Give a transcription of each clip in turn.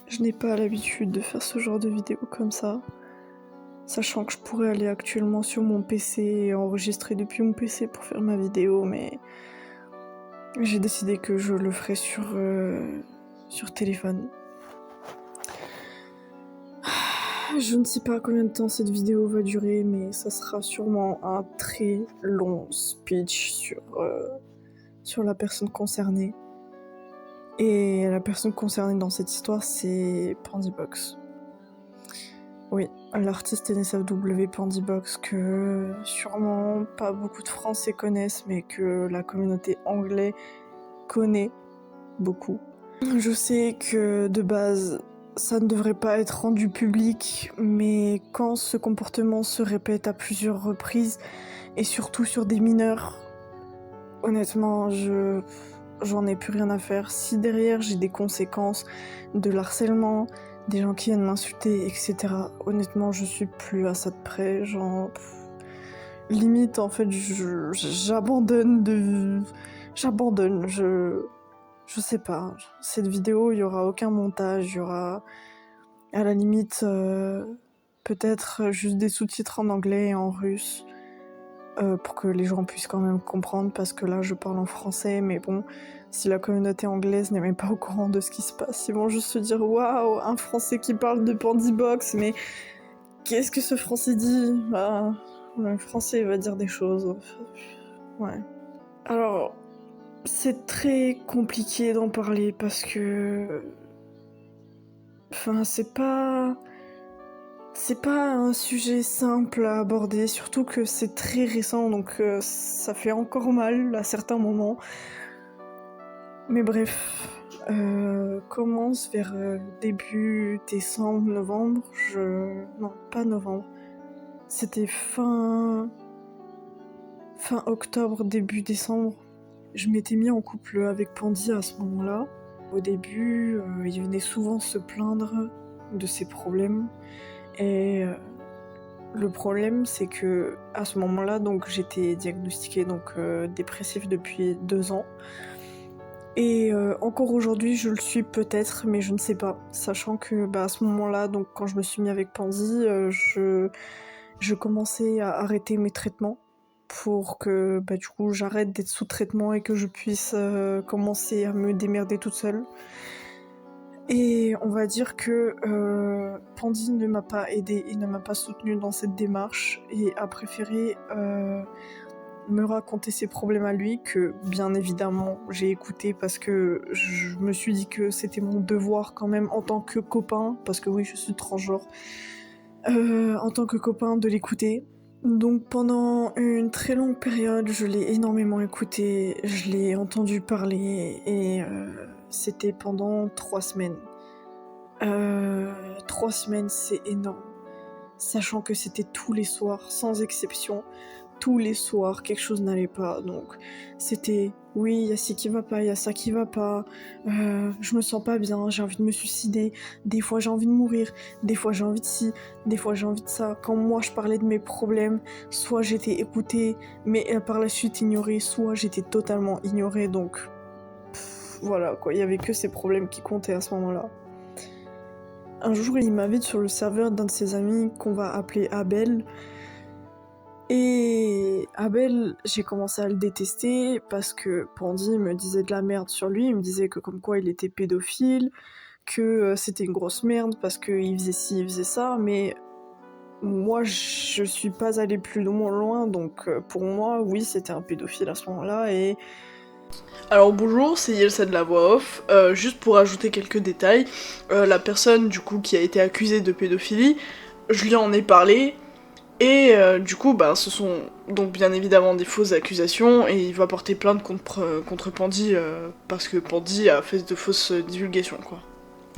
Je n'ai pas l'habitude de faire ce genre de vidéo comme ça, sachant que je pourrais aller actuellement sur mon PC et enregistrer depuis mon PC pour faire ma vidéo, mais j'ai décidé que je le ferai sur téléphone. Je ne sais pas combien de temps cette vidéo va durer, mais ça sera sûrement un très long speech sur la personne concernée. Et la personne concernée dans cette histoire, c'est Pandybox. Oui, l'artiste NSFW Pandybox que sûrement pas beaucoup de Français connaissent, mais que la communauté anglaise connaît beaucoup. Je sais que de base, ça ne devrait pas être rendu public, mais quand ce comportement se répète à plusieurs reprises, et surtout sur des mineurs, honnêtement, j'en ai plus rien à faire. Si derrière j'ai des conséquences de l'harcèlement, des gens qui viennent m'insulter, etc., honnêtement, je suis plus à ça de près. Limite, en fait, j'abandonne, je sais pas. Cette vidéo, il y aura aucun montage, il y aura, à la limite, peut-être juste des sous-titres en anglais et en russe, pour que les gens puissent quand même comprendre, parce que là, je parle en français, mais bon, si la communauté anglaise n'est même pas au courant de ce qui se passe, ils vont juste se dire « Waouh, un Français qui parle de Pandybox, mais qu'est-ce que ce Français dit ?» Bah, le Français va dire des choses. Ouais. Alors, c'est très compliqué d'en parler parce que... Enfin, c'est pas un sujet simple à aborder, surtout que c'est très récent, donc ça fait encore mal à certains moments. Mais bref, commence vers début décembre, novembre, Non, pas novembre. C'était fin octobre, début décembre. Je m'étais mis en couple avec Pandy à ce moment-là. Au début, il venait souvent se plaindre de ses problèmes. Et le problème, c'est que à ce moment-là, donc j'étais diagnostiquée dépressive depuis 2 ans. Et encore aujourd'hui, je le suis peut-être, mais je ne sais pas. Sachant que à ce moment-là, donc quand je me suis mis avec Pandy, je commençais à arrêter mes traitements pour que du coup j'arrête d'être sous traitement et que je puisse commencer à me démerder toute seule. Et on va dire que Pandy ne m'a pas aidée et ne m'a pas soutenue dans cette démarche et a préféré me raconter ses problèmes à lui, que bien évidemment j'ai écouté parce que je me suis dit que c'était mon devoir quand même en tant que copain, parce que oui, je suis transgenre, en tant que copain de l'écouter. Donc pendant une très longue période, je l'ai énormément écouté, je l'ai entendu parler et c'était pendant 3 semaines. 3 semaines, c'est énorme. Sachant que c'était tous les soirs, sans exception. Tous les soirs, quelque chose n'allait pas. Donc c'était, oui, il y a ci qui va pas, il y a ça qui va pas. Je me sens pas bien, j'ai envie de me suicider. Des fois, j'ai envie de mourir. Des fois, j'ai envie de ci. Des fois, j'ai envie de ça. Quand moi, je parlais de mes problèmes, soit j'étais écoutée, mais par la suite ignorée, soit j'étais totalement ignorée. Donc voilà, quoi. Il y avait que ces problèmes qui comptaient à ce moment-là. Un jour, il m'invite sur le serveur d'un de ses amis qu'on va appeler Abel. Et Abel, j'ai commencé à le détester parce que Pandy me disait de la merde sur lui. Il me disait que comme quoi il était pédophile, que c'était une grosse merde parce qu'il faisait ci, il faisait ça. Mais moi, je suis pas allée plus loin. Donc pour moi, oui, c'était un pédophile à ce moment-là. Et Alors bonjour, c'est Yelsa de la voix off. Juste pour ajouter quelques détails, la personne du coup qui a été accusée de pédophilie, je lui en ai parlé, et du coup ce sont donc bien évidemment des fausses accusations, et il va porter plainte contre Pandy parce que Pandy a fait de fausses divulgations quoi.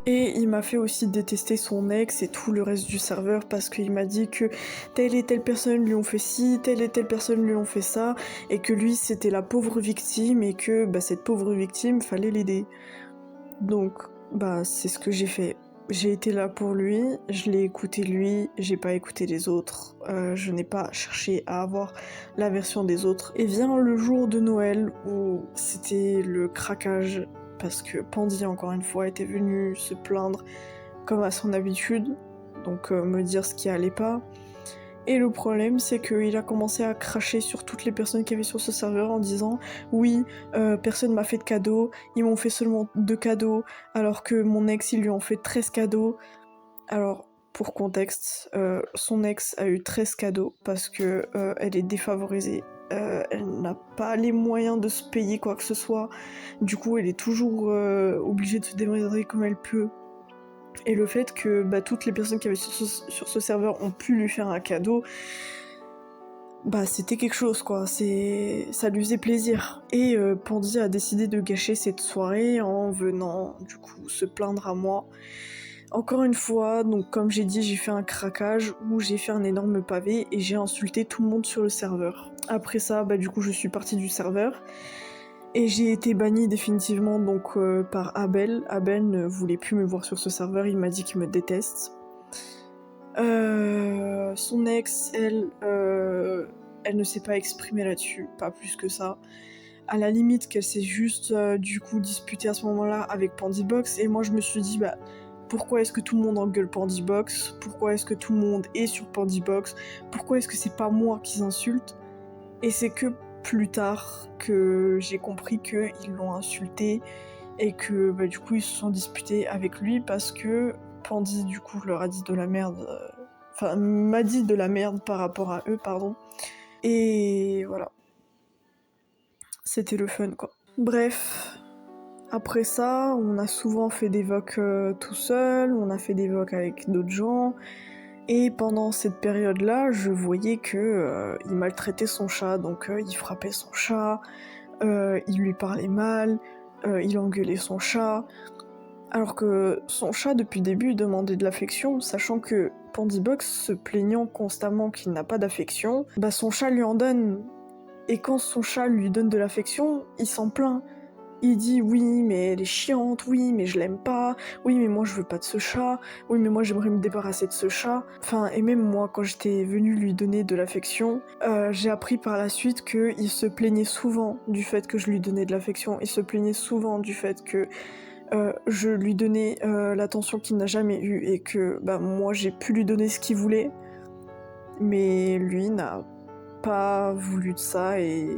Et il m'a fait aussi détester son ex et tout le reste du serveur parce qu'il m'a dit que telle et telle personne lui ont fait ci, telle et telle personne lui ont fait ça, et que lui c'était la pauvre victime et que cette pauvre victime fallait l'aider. Donc c'est ce que j'ai fait. J'ai été là pour lui, je l'ai écouté lui, j'ai pas écouté les autres, je n'ai pas cherché à avoir la version des autres. Et vient le jour de Noël où c'était le craquage parce que Pandy, encore une fois, était venu se plaindre comme à son habitude, donc me dire ce qui allait pas. Et le problème, c'est qu'il a commencé à cracher sur toutes les personnes qui avaient sur ce serveur en disant oui, personne m'a fait de cadeaux, ils m'ont fait seulement 2 cadeaux, alors que mon ex, ils lui ont fait 13 cadeaux. Alors, pour contexte, son ex a eu 13 cadeaux parce que elle est défavorisée. Elle n'a pas les moyens de se payer quoi que ce soit. Du coup, elle est toujours obligée de se débrouiller comme elle peut. Et le fait que toutes les personnes qui avaient sur ce serveur ont pu lui faire un cadeau, c'était quelque chose quoi, ça lui faisait plaisir. Et Pandy a décidé de gâcher cette soirée en venant du coup se plaindre à moi. Encore une fois, donc comme j'ai dit, j'ai fait un craquage où j'ai fait un énorme pavé et j'ai insulté tout le monde sur le serveur. Après ça, du coup je suis partie du serveur. Et j'ai été bannie définitivement donc par Abel. Abel ne voulait plus me voir sur ce serveur, il m'a dit qu'il me déteste. Son ex, elle ne s'est pas exprimée là-dessus, pas plus que ça. À la limite qu'elle s'est juste du coup disputée à ce moment-là avec Pandybox, et moi je me suis dit pourquoi est-ce que tout le monde engueule Pandybox? Pourquoi est-ce que tout le monde est sur Pandybox? Pourquoi est-ce que c'est pas moi qu'ils insultent? Et c'est que plus tard que j'ai compris qu'ils l'ont insulté et que du coup ils se sont disputés avec lui parce que Pandy du coup leur a dit de la merde, m'a dit de la merde par rapport à eux, pardon. Et voilà. C'était le fun quoi. Bref, après ça, on a souvent fait des vocs tout seul, on a fait des vocs avec d'autres gens. Et pendant cette période-là, je voyais que il maltraitait son chat, donc il frappait son chat, il lui parlait mal, il engueulait son chat, alors que son chat depuis le début demandait de l'affection, sachant que Pandybox se plaignant constamment qu'il n'a pas d'affection, son chat lui en donne. Et quand son chat lui donne de l'affection, il s'en plaint. Il dit oui mais elle est chiante, oui mais je l'aime pas, oui mais moi je veux pas de ce chat, oui mais moi j'aimerais me débarrasser de ce chat. Et même moi quand j'étais venue lui donner de l'affection, j'ai appris par la suite qu'il se plaignait souvent du fait que je lui donnais de l'affection, il se plaignait souvent du fait que je lui donnais l'attention qu'il n'a jamais eue et que moi j'ai pu lui donner ce qu'il voulait, mais lui n'a pas voulu de ça et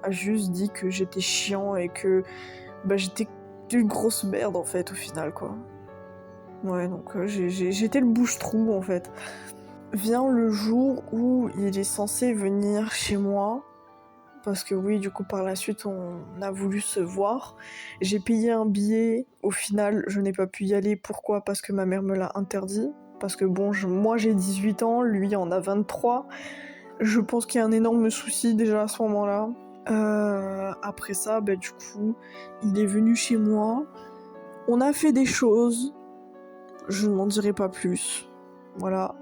a juste dit que j'étais chiant et que j'étais une grosse merde en fait au final quoi. Ouais, donc j'étais le bouche-trou en fait. Vient le jour où il est censé venir chez moi, parce que oui, du coup par la suite on a voulu se voir. J'ai payé un billet, au final je n'ai pas pu y aller. Pourquoi? Parce que ma mère me l'a interdit. Parce que moi j'ai 18 ans, lui en a 23. Je pense qu'il y a un énorme souci déjà à ce moment-là. Après ça, du coup, il est venu chez moi. On a fait des choses. Je n'en dirai pas plus. Voilà.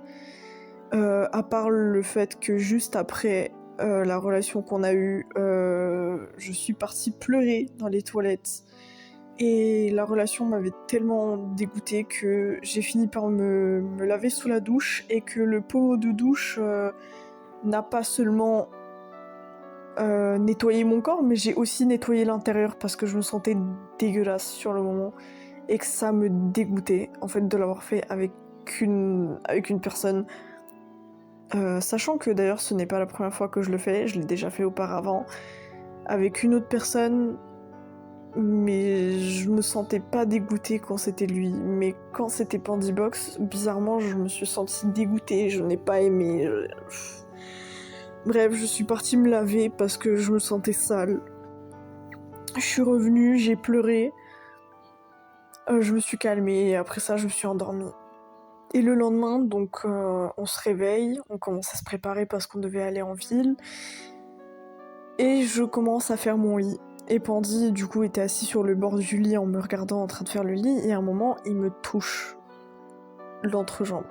À part le fait que juste après la relation qu'on a eue, je suis partie pleurer dans les toilettes. Et la relation m'avait tellement dégoûtée que j'ai fini par me laver sous la douche et que le pot de douche n'a pas seulement nettoyé mon corps, mais j'ai aussi nettoyé l'intérieur parce que je me sentais dégueulasse sur le moment et que ça me dégoûtait en fait de l'avoir fait avec une personne. Sachant que d'ailleurs ce n'est pas la première fois que je le fais, je l'ai déjà fait auparavant avec une autre personne, mais je me sentais pas dégoûtée quand c'était lui. Mais quand c'était Pandybox, bizarrement je me suis sentie dégoûtée, je n'ai pas aimé. Bref, je suis partie me laver parce que je me sentais sale. Je suis revenue, j'ai pleuré, je me suis calmée et après ça je me suis endormie. Et le lendemain, donc, on se réveille, on commence à se préparer parce qu'on devait aller en ville. Et je commence à faire mon lit. Et Pandy, du coup, était assis sur le bord du lit en me regardant en train de faire le lit. Et à un moment, il me touche l'entrejambe.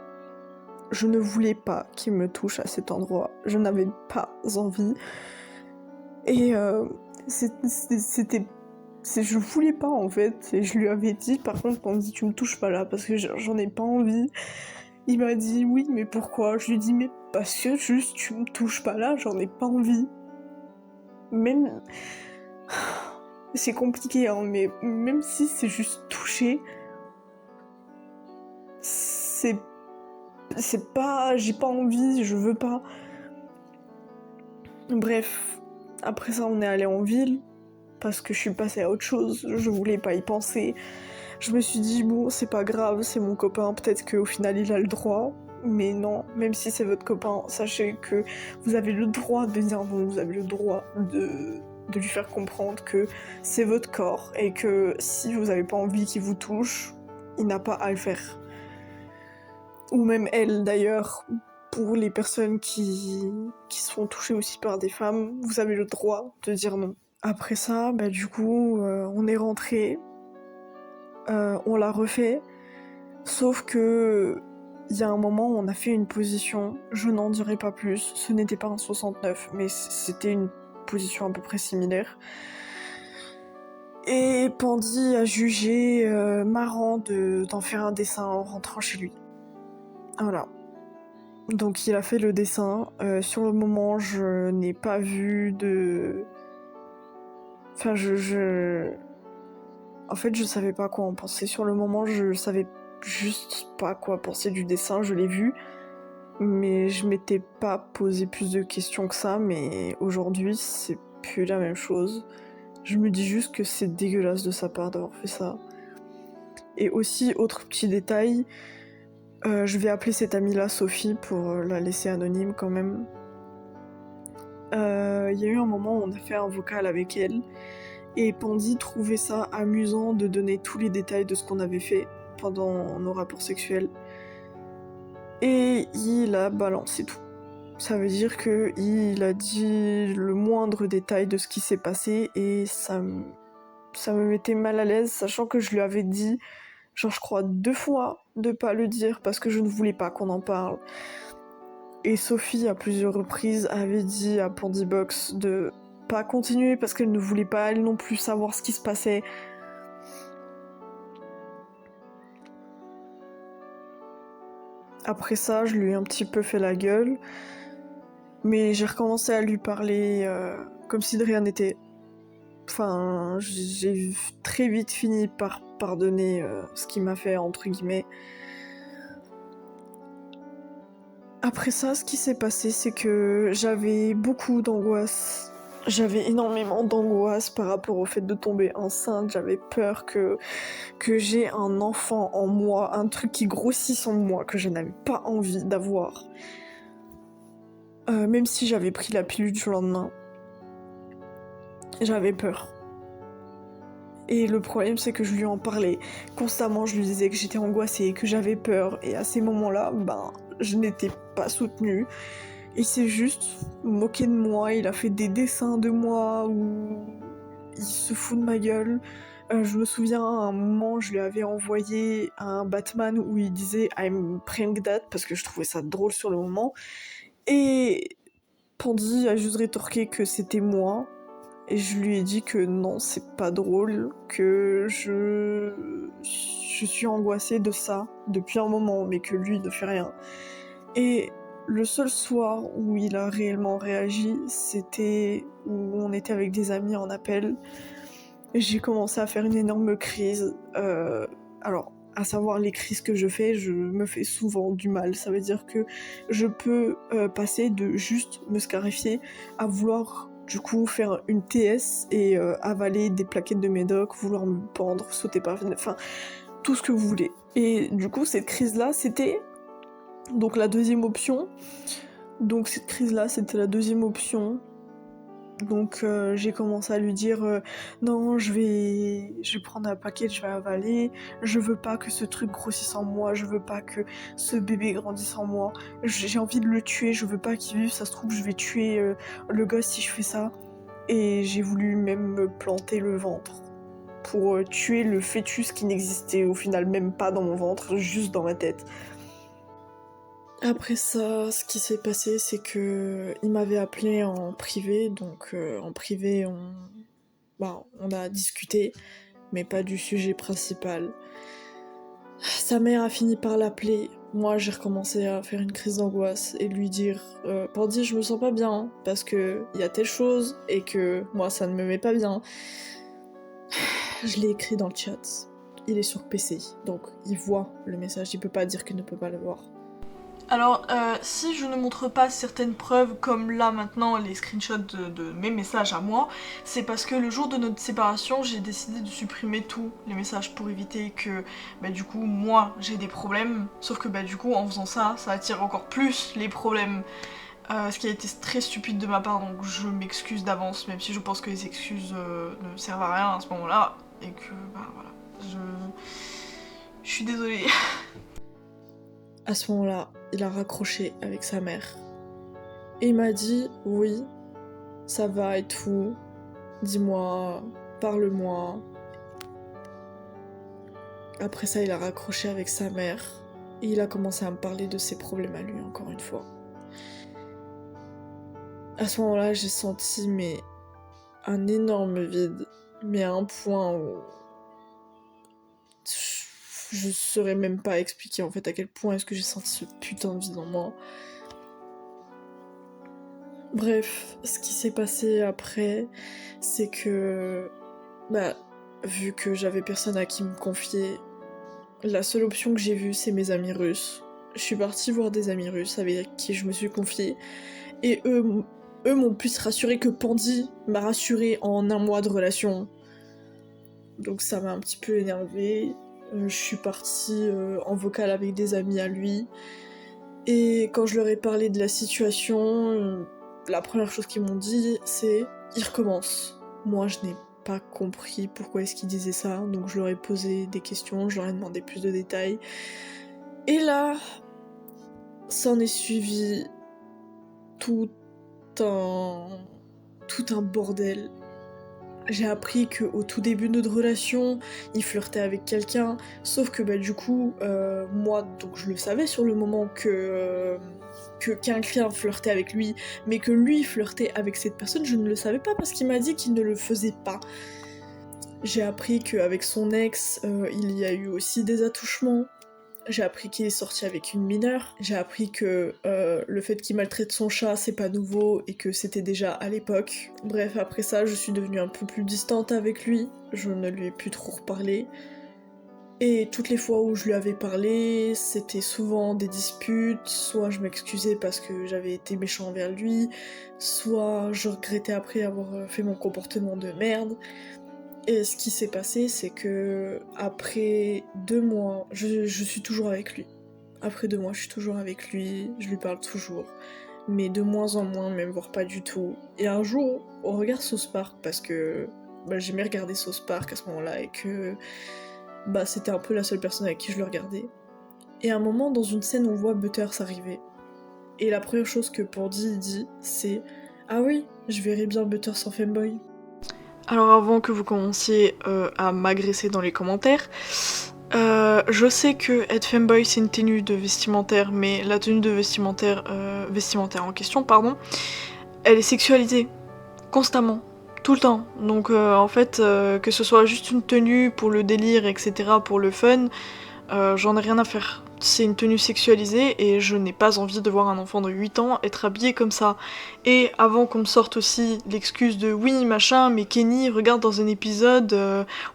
Je ne voulais pas qu'il me touche à cet endroit. Je n'avais pas envie. Et je voulais pas en fait. Et je lui avais dit, par contre, Pandy, tu me touches pas là parce que j'en ai pas envie. Il m'a dit oui, mais pourquoi? Je lui ai dit mais parce que juste tu me touches pas là, j'en ai pas envie. Même c'est compliqué hein, mais même si c'est juste toucher, c'est pas... J'ai pas envie, je veux pas. Bref, après ça, on est allé en ville, parce que je suis passée à autre chose, je voulais pas y penser. Je me suis dit, bon, c'est pas grave, c'est mon copain, peut-être qu'au final, il a le droit. Mais non, même si c'est votre copain, sachez que vous avez le droit de dire non, vous avez le droit de lui faire comprendre que c'est votre corps et que si vous avez pas envie qu'il vous touche, il n'a pas à le faire. Ou même elle, d'ailleurs, pour les personnes qui se font toucher aussi par des femmes, vous avez le droit de dire non. Après ça, bah du coup, on est rentré, on l'a refait, sauf que il y a un moment où on a fait une position, je n'en dirai pas plus, ce n'était pas un 69, mais c'était une position à peu près similaire. Et Pandy a jugé marrant d'en faire un dessin en rentrant chez lui. Voilà. Donc il a fait le dessin. Sur le moment, je n'ai pas vu de... Enfin, En fait, je savais pas quoi en penser. Sur le moment, je savais juste pas quoi penser du dessin. Je l'ai vu, mais je m'étais pas posé plus de questions que ça. Mais aujourd'hui, c'est plus la même chose. Je me dis juste que c'est dégueulasse de sa part d'avoir fait ça. Et aussi, autre petit détail, je vais appeler cette amie-là Sophie pour la laisser anonyme quand même. Il y a eu un moment où on a fait un vocal avec elle, et Pandy trouvait ça amusant de donner tous les détails de ce qu'on avait fait pendant nos rapports sexuels. Et il a balancé tout. Ça veut dire qu'il a dit le moindre détail de ce qui s'est passé, et ça me mettait mal à l'aise, sachant que je lui avais dit, genre je crois 2 fois, de pas le dire parce que je ne voulais pas qu'on en parle. Et Sophie, à plusieurs reprises, avait dit à Pandybox de pas continuer parce qu'elle ne voulait pas elle non plus savoir ce qui se passait. Après ça, je lui ai un petit peu fait la gueule, mais j'ai recommencé à lui parler comme si de rien n'était. Enfin, j'ai très vite fini par pardonner ce qu'il m'a fait, entre guillemets. Après ça, ce qui s'est passé, c'est que j'avais beaucoup d'angoisse. J'avais énormément d'angoisse par rapport au fait de tomber enceinte. J'avais peur que j'ai un enfant en moi, un truc qui grossisse en moi, que je n'avais pas envie d'avoir. Même si j'avais pris la pilule du lendemain, j'avais peur. Et le problème, c'est que je lui en parlais constamment. Je lui disais que j'étais angoissée, que j'avais peur. Et à ces moments-là, je n'étais pas soutenue. Il s'est juste moqué de moi. Il a fait des dessins de moi où il se fout de ma gueule. Je me souviens, à un moment, je lui avais envoyé un Batman où il disait « I'm praying that » parce que je trouvais ça drôle sur le moment. Et Pandy a juste rétorqué que c'était moi. Et je lui ai dit que non, c'est pas drôle, que je suis angoissée de ça depuis un moment, mais que lui ne fait rien. Et le seul soir où il a réellement réagi, c'était où on était avec des amis en appel. J'ai commencé à faire une énorme crise. Alors, à savoir les crises que je me fais souvent du mal. Ça veut dire que je peux passer de juste me scarifier à vouloir du coup faire une TS et avaler des plaquettes de médoc, vouloir me pendre, sauter par la fenêtre, enfin tout ce que vous voulez. Et du coup cette crise-là, c'était donc la deuxième option. Donc cette crise-là, c'était la deuxième option. Donc j'ai commencé à lui dire non, je vais prendre un paquet, je vais avaler, je veux pas que ce truc grossisse en moi, je veux pas que ce bébé grandisse en moi, j'ai envie de le tuer, je veux pas qu'il vive, ça se trouve je vais tuer le gosse si je fais ça. Et j'ai voulu même me planter le ventre pour tuer le fœtus qui n'existait au final même pas dans mon ventre, juste dans ma tête. Après ça, ce qui s'est passé, c'est que il m'avait appelé en privé, donc en privé, on a discuté, mais pas du sujet principal. Sa mère a fini par l'appeler. Moi, j'ai recommencé à faire une crise d'angoisse et lui dire Pandy, je me sens pas bien parce que y a telle chose et que moi, ça ne me met pas bien. Je l'ai écrit dans le chat. il est sur PC, donc il voit le message, il peut pas dire qu'il ne peut pas le voir. Alors, si je ne montre pas certaines preuves, comme là maintenant les screenshots de mes messages à moi, c'est parce que le jour de notre séparation, j'ai décidé de supprimer tous les messages pour éviter que, du coup, moi j'ai des problèmes. Sauf que, du coup, en faisant ça, ça attire encore plus les problèmes. Ce qui a été très stupide de ma part, donc je m'excuse d'avance, même si je pense que les excuses ne servent à rien à ce moment-là, et que, voilà, je suis désolée. À ce moment-là, il a raccroché avec sa mère. Et il m'a dit, oui, ça va et tout, dis-moi, parle-moi. Après ça, il a raccroché avec sa mère, et il a commencé à me parler de ses problèmes à lui, encore une fois. À ce moment-là, j'ai senti, un énorme vide, mais à un point où je saurais même pas expliquer en fait à quel point est-ce que j'ai senti ce putain de vide en moi. Bref, ce qui s'est passé après, c'est que, vu que j'avais personne à qui me confier, la seule option que j'ai vue, c'est mes amis russes. Je suis partie voir des amis russes avec qui je me suis confiée, et eux m'ont plus rassuré que Pandy m'a rassuré en un mois de relation. Donc ça m'a un petit peu énervée. Je suis partie en vocal avec des amis à lui. Et quand je leur ai parlé de la situation, la première chose qu'ils m'ont dit, c'est « il recommence ». Moi, je n'ai pas compris pourquoi est-ce qu'ils disaient ça, donc je leur ai posé des questions, je leur ai demandé plus de détails. Et là, s'en est suivi tout un bordel. J'ai appris qu'au tout début de notre relation, il flirtait avec quelqu'un, sauf que du coup, moi, donc je le savais sur le moment que quelqu'un flirtait avec lui, mais que lui flirtait avec cette personne, je ne le savais pas parce qu'il m'a dit qu'il ne le faisait pas. J'ai appris qu'avec son ex, il y a eu aussi des attouchements. J'ai appris qu'il est sorti avec une mineure. J'ai appris que le fait qu'il maltraite son chat, c'est pas nouveau et que c'était déjà à l'époque. Bref, après ça, je suis devenue un peu plus distante avec lui. Je ne lui ai plus trop reparlé. Et toutes les fois où je lui avais parlé, c'était souvent des disputes, soit je m'excusais parce que j'avais été méchant envers lui, soit je regrettais après avoir fait mon comportement de merde. Et ce qui s'est passé, c'est que après 2 mois, je suis toujours avec lui. Après 2 mois, je suis toujours avec lui, je lui parle toujours. Mais de moins en moins, même voire pas du tout. Et un jour, on regarde South Park parce que j'aimais regarder South Park à ce moment-là et que c'était un peu la seule personne avec qui je le regardais. Et à un moment, dans une scène, on voit Butters arriver. Et la première chose que Pandy dit, c'est « Ah oui, je verrais bien Butters en femboy ». Alors avant que vous commenciez à m'agresser dans les commentaires, je sais que être femboy c'est une tenue de vestimentaire, mais la tenue de vestimentaire en question, pardon, elle est sexualisée constamment, tout le temps. Donc en fait, que ce soit juste une tenue pour le délire, etc., pour le fun, j'en ai rien à faire. C'est une tenue sexualisée et je n'ai pas envie de voir un enfant de 8 ans être habillé comme ça. Et avant qu'on me sorte aussi l'excuse de oui machin, mais Kenny, regarde dans un épisode,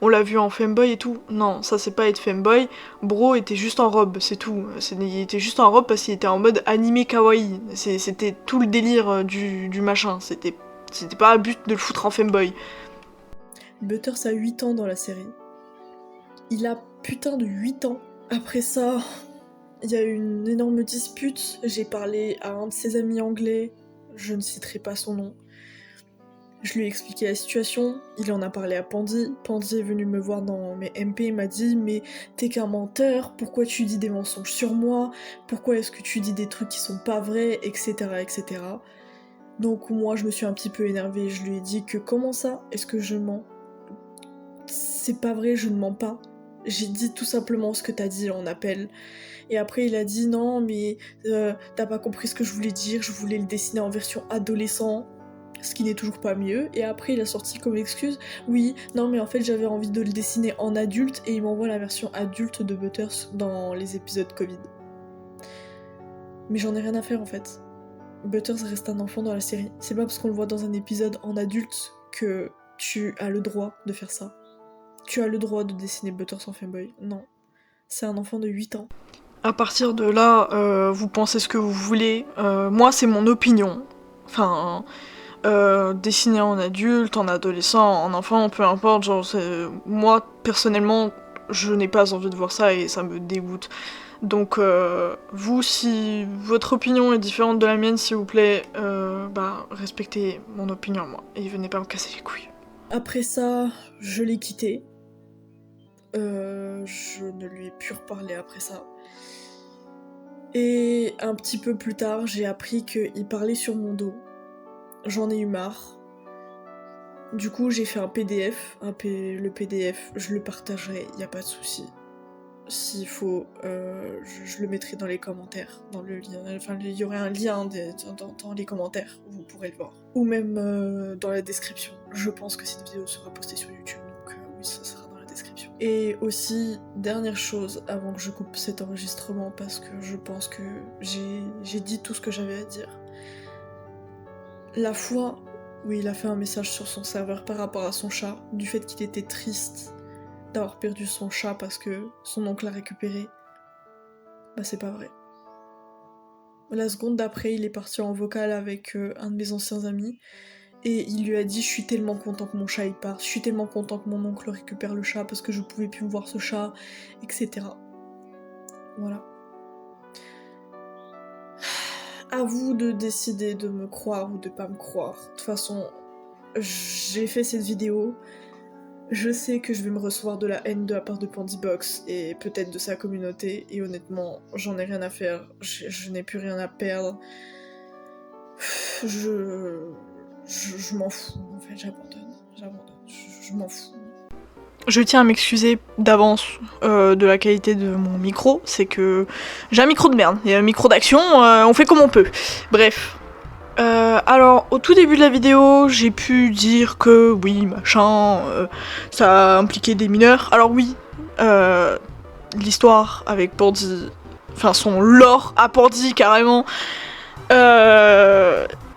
on l'a vu en femboy et tout. Non, ça c'est pas être femboy. Bro était juste en robe, c'est tout. Il était juste en robe parce qu'il était en mode animé kawaii. C'était tout le délire du machin. C'était pas un but de le foutre en femboy. Butters a 8 ans dans la série. Il a putain de 8 ans. Après ça, il y a eu une énorme dispute. J'ai parlé à un de ses amis anglais, je ne citerai pas son nom. Je lui ai expliqué la situation, il en a parlé à Pandy. Pandy est venu me voir dans mes MP et m'a dit « Mais t'es qu'un menteur, pourquoi tu dis des mensonges sur moi? Pourquoi est-ce que tu dis des trucs qui sont pas vrais, etc. etc. » Donc moi je me suis un petit peu énervée, je lui ai dit que comment ça? Est-ce que je mens? C'est pas vrai, je ne mens pas. J'ai dit tout simplement ce que t'as dit en appel. Et après il a dit non mais t'as pas compris ce que je voulais dire, je voulais le dessiner en version adolescent, ce qui n'est toujours pas mieux. Et après il a sorti comme excuse, oui, non mais en fait j'avais envie de le dessiner en adulte et il m'envoie la version adulte de Butters dans les épisodes Covid. Mais j'en ai rien à faire en fait. Butters reste un enfant dans la série. C'est pas parce qu'on le voit dans un épisode en adulte que tu as le droit de faire ça. tu as le droit de dessiner Butter sans Femboy. Non. C'est un enfant de 8 ans. À partir de là, vous pensez ce que vous voulez. Moi, c'est mon opinion. Enfin, dessiner en adulte, en adolescent, en enfant, peu importe. Genre, moi, personnellement, je n'ai pas envie de voir ça et ça me dégoûte. Donc, vous, si votre opinion est différente de la mienne, s'il vous plaît, respectez mon opinion, moi. Et venez pas me casser les couilles. Après ça, je l'ai quitté. Je ne lui ai plus reparlé après ça. Et un petit peu plus tard, j'ai appris qu'il parlait sur mon dos. J'en ai eu marre. Du coup, j'ai fait un PDF. Le PDF, je le partagerai, y a pas de souci. S'il faut, je le mettrai dans les commentaires, dans le lien. Enfin, il y aurait un lien dans les commentaires, vous pourrez le voir. Ou même dans la description. Je pense que cette vidéo sera postée sur YouTube, donc oui, ça sera dans la description. Et aussi, dernière chose, avant que je coupe cet enregistrement, parce que je pense que j'ai dit tout ce que j'avais à dire. La fois où il a fait un message sur son serveur par rapport à son chat, du fait qu'il était triste d'avoir perdu son chat parce que son oncle l'a récupéré, bah c'est pas vrai. La seconde d'après, il est parti en vocal avec un de mes anciens amis, et il lui a dit « Je suis tellement content que mon chat il parte, je suis tellement content que mon oncle récupère le chat parce que je pouvais plus voir ce chat, etc. » Voilà. À vous de décider de me croire ou de pas me croire. De toute façon, j'ai fait cette vidéo. Je sais que je vais me recevoir de la haine de la part de Pandybox et peut-être de sa communauté, et honnêtement, j'en ai rien à faire, je n'ai plus rien à perdre. Je m'en fous, en fait, j'abandonne, je m'en fous. Je tiens à m'excuser d'avance de la qualité de mon micro, c'est que j'ai un micro de merde, et un micro d'action, on fait comme on peut. Bref. Alors, au tout début de la vidéo, j'ai pu dire que oui, machin, ça impliquait des mineurs. Alors oui, l'histoire avec Pandy, enfin son lore à Pandy carrément,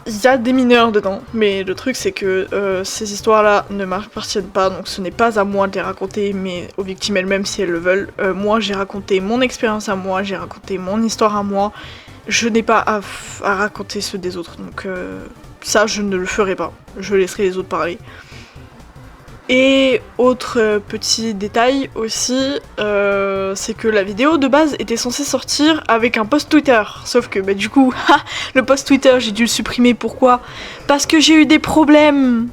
il y a des mineurs dedans. Mais le truc c'est que ces histoires-là ne m'appartiennent pas, donc ce n'est pas à moi de les raconter, mais aux victimes elles-mêmes si elles le veulent. Moi j'ai raconté mon expérience à moi, j'ai raconté mon histoire à moi. Je n'ai pas à raconter ceux des autres, donc ça je ne le ferai pas, je laisserai les autres parler. Et autre petit détail aussi, c'est que la vidéo de base était censée sortir avec un post Twitter, sauf que du coup, le post Twitter j'ai dû le supprimer, pourquoi ? Parce que j'ai eu des problèmes.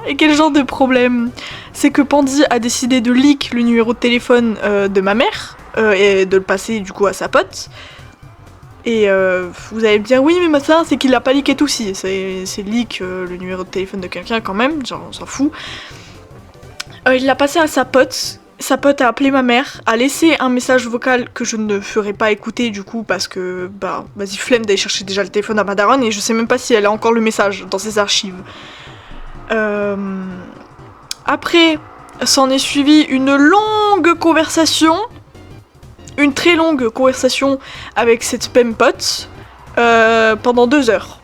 Et quel genre de problème ? C'est que Pandy a décidé de leak le numéro de téléphone de ma mère, et de le passer du coup à sa pote. Et vous allez me dire, oui mais ça c'est qu'il l'a pas leaké tout si, c'est leak le numéro de téléphone de quelqu'un quand même, genre on s'en fout. Il l'a passé à sa pote a appelé ma mère, a laissé un message vocal que je ne ferai pas écouter du coup parce que, vas-y flemme d'aller chercher déjà le téléphone à ma daronne et je sais même pas si elle a encore le message dans ses archives. Après, s'en est suivi une longue conversation. Une très longue conversation avec cette même pote pendant 2 heures.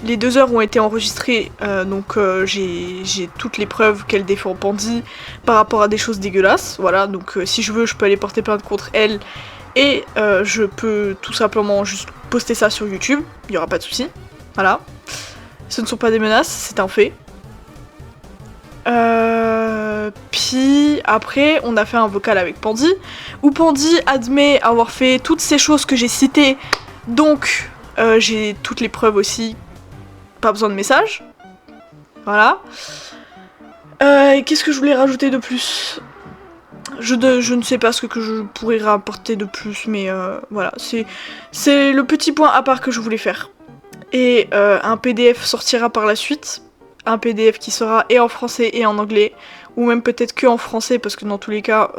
Les 2 heures ont été enregistrées, donc j'ai toutes les preuves qu'elle défend Pandy par rapport à des choses dégueulasses. Voilà, donc si je veux, je peux aller porter plainte contre elle et je peux tout simplement juste poster ça sur YouTube, il n'y aura pas de souci. Voilà. Ce ne sont pas des menaces, c'est un fait. Puis après on a fait un vocal avec Pandy où Pandy admet avoir fait toutes ces choses que j'ai citées, donc j'ai toutes les preuves aussi, pas besoin de message. Voilà. Qu'est-ce que je voulais rajouter de plus ? Je ne sais pas ce que je pourrais rapporter de plus, mais voilà, c'est le petit point à part que je voulais faire. Et un PDF sortira par la suite. Un PDF qui sera et en français et en anglais, ou même peut-être que en français, parce que dans tous les cas,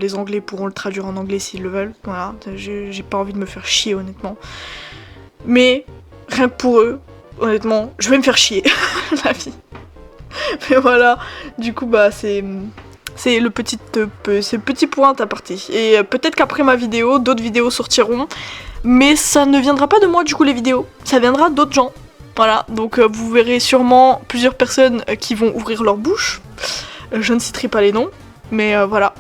les anglais pourront le traduire en anglais s'ils le veulent. Voilà, j'ai pas envie de me faire chier honnêtement. Mais, rien que pour eux, honnêtement, je vais me faire chier, la vie. Mais voilà, du coup c'est le petit point à partir. Et peut-être qu'après ma vidéo, d'autres vidéos sortiront, mais ça ne viendra pas de moi du coup les vidéos, ça viendra d'autres gens. Voilà, donc vous verrez sûrement plusieurs personnes qui vont ouvrir leur bouche. Je ne citerai pas les noms, mais voilà.